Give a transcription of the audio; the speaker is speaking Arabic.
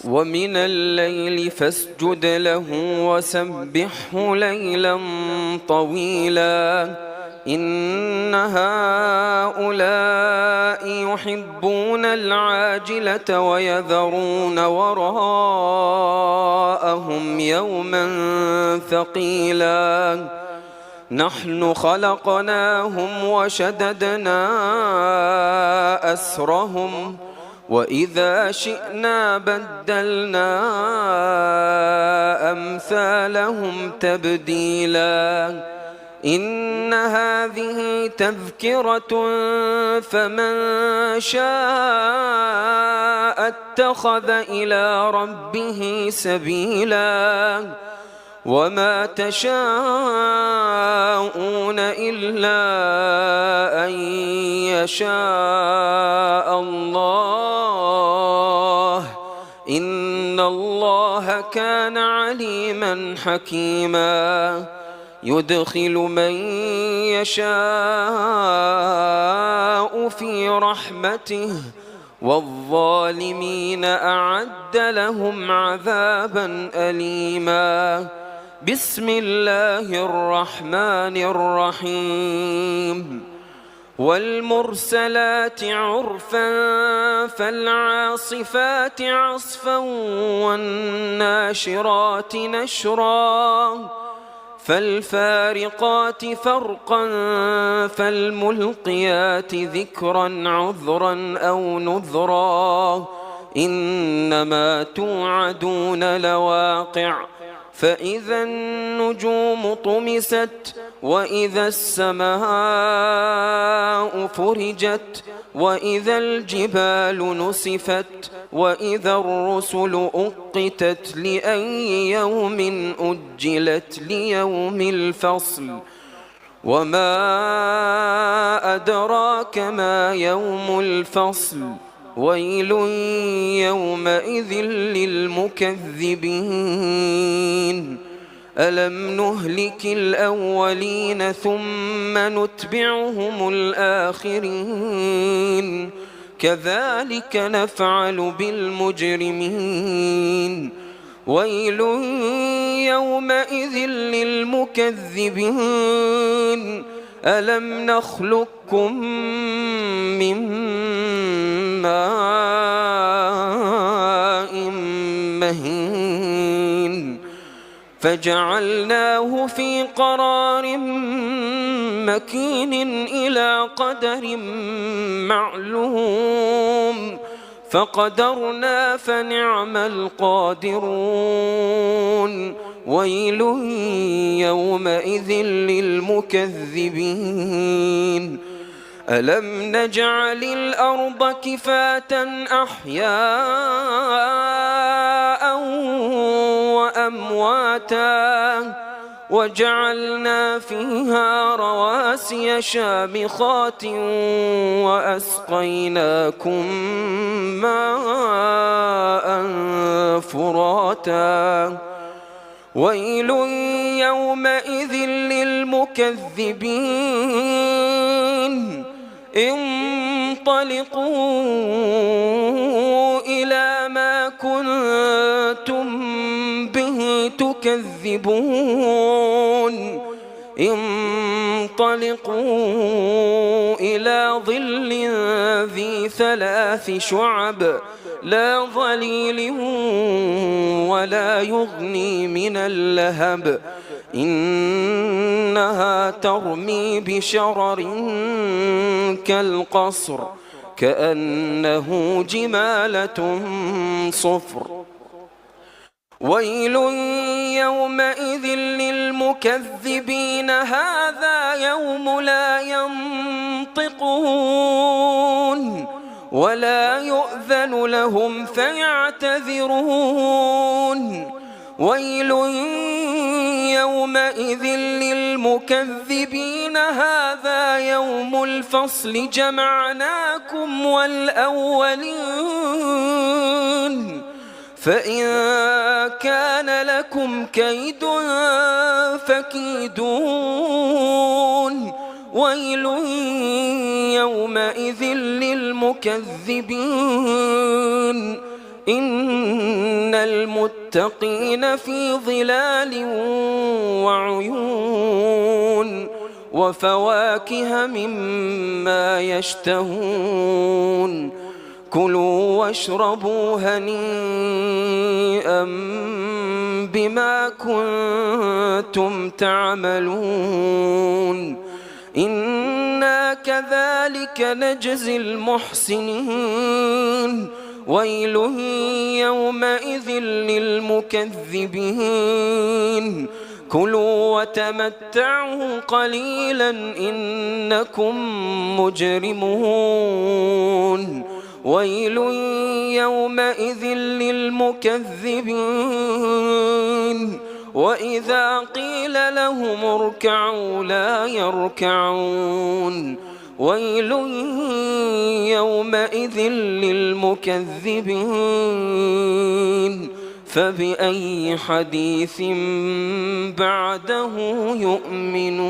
ومن الليل فاسجد له وسبحه ليلا طويلا إن هؤلاء يحبون العاجلة ويذرون وراءهم يوما ثقيلا نحن خلقناهم وشددنا أسرهم وإذا شئنا بدلنا أمثالهم تبديلا إن هذه تذكرة فمن شاء اتخذ إلى ربه سبيلا وما تشاءون إلا أن يشاء الله إن الله كان عليما حكيما يدخل من يشاء في رحمته والظالمين أعد لهم عذابا أليما بسم الله الرحمن الرحيم والمرسلات عرفا فالعاصفات عصفا والناشرات نشرا فالفارقات فرقا فالملقيات ذكرا عذرا أو نذرا إنما توعدون لواقع فإذا النجوم طمست وإذا السماء فرجت وإذا الجبال نسفت وإذا الرسل أقتت لأي يوم أجلت ليوم الفصل وما أدراك ما يوم الفصل ويل يومئذ للمكذبين ألم نهلك الأولين ثم نتبعهم الآخرين كذلك نفعل بالمجرمين ويل يومئذ للمكذبين ألم نخلقكم من ماء مهين فجعلناه في قرار مكين إلى قدر معلوم فقدرنا فنعم القادرون ويل يومئذ للمكذبين ألم نجعل الأرض كفاة أحياء وأمواتا وجعلنا فيها رواسي شامخات وأسقيناكم ماء فراتا ويل يومئذ للمكذبين انطلقوا إلى ما كنتم به تكذبون انطلقوا إلى ظل ذي 3 شعب لا ظليل ولا يغني من اللهب إنها ترمي بشرر كالقصر كأنه جمالة صفر ويل يومئذ للمكذبين هذا يوم لا ينطقون ولا يؤذن لهم فيعتذرون ويل يومئذ للمكذبين هذا يوم الفصل جمعناكم والأولين فإن كان لكم كيد فكيدون ويل يومئذ للمكذبين المتقين في ظلال وعيون وفواكه مما يشتهون كلوا واشربوا هنيئا بما كنتم تعملون إنا كذلك نجزي المحسنين ويل يومئذ للمكذبين كلوا وتمتعوا قليلا إنكم مجرمون ويل يومئذ للمكذبين وإذا قيل لهم اركعوا لا يركعون ويل يومئذ للمكذبين فبأي حديث بعده يؤمنون.